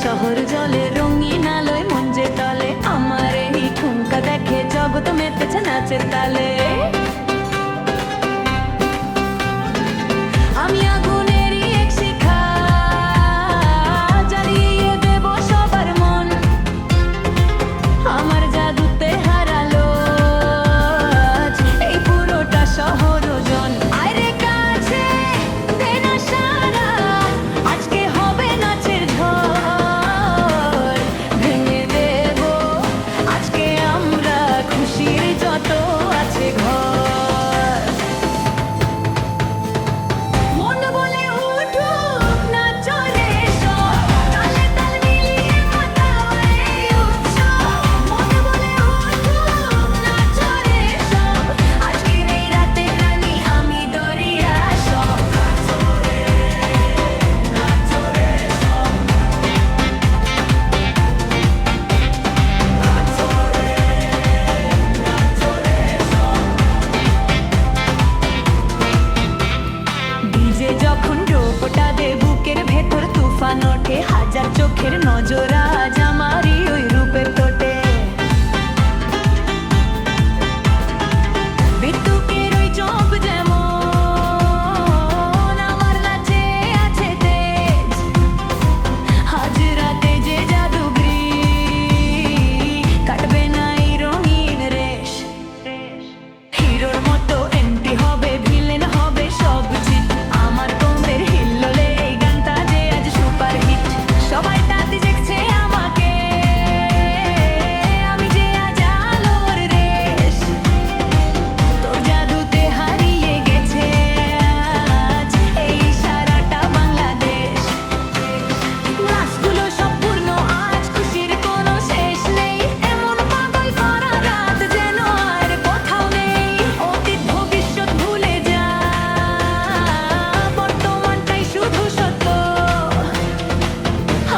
শহর জলে রঙিন আলোয় মন যে তলে আমার এই ঠুমকা দেখে জগৎ মেতেছে নাচের তালে আমি আগুনেরই এক শিখা জ্বালিয়ে দেব সবার মন আমার জাদুতে হারালো এই পুরোটা শহর জন আরে কাছে দে না সারা আজকে হবে নাচের ঝড় ভেঙে দেব আজকে আমরা খুশির যত আছে ঘর মন বলে উঠুক নাচো রে সব তালে তাল মিলিয়ে মাতাও এই উৎসব মন বলে উঠুক নাচো রে সব আজকের এই রাতে রানী আমি দরিয়া সব নাচো রে ডিজে যখন ডোপটা দে বুকের ভেতর তুফান ওঠে হাজার চোখের নজর আজ আমারই ওই রূপের তোটে বিদ্যুতের ওই চোখ যেমন আমার নাচে আছে তেজ হাজরাতে যে জাদুগরি কাটবে না এই রঙিন রেশ হিরোর মতো এন্ট্রি হবে ভিলেন হবে সব জিত আমার তোমদের হিল্লোলে এই গানটা যে আজ সুপার হিট সবাই তাতে দেখছে আমাকে আমি যে আজ আলোর রেশ তোর জাদুতে হারিয়ে গেছে আজ এই সারাটা বাংলাদেশ নাচগুলো সব পূর্ণ আজ খুশির কোনো শেষ নেই এমন পাগল করা রাত যেন আর কোথাও নেই অতীত ভবিষ্যৎ ভুলে যা বর্তমানটাই শুধু সত্য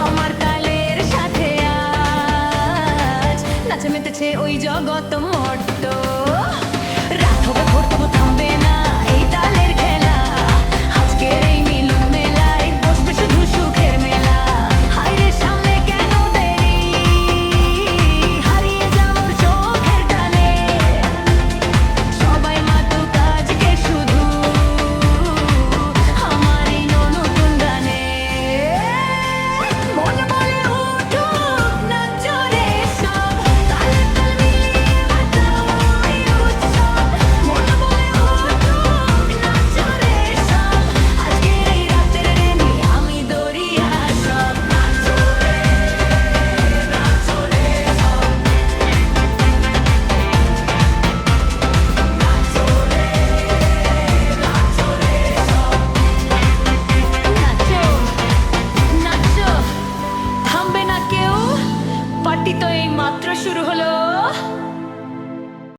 আমার তালের সাথে আজ নাচে মেতেছে ওই জগৎ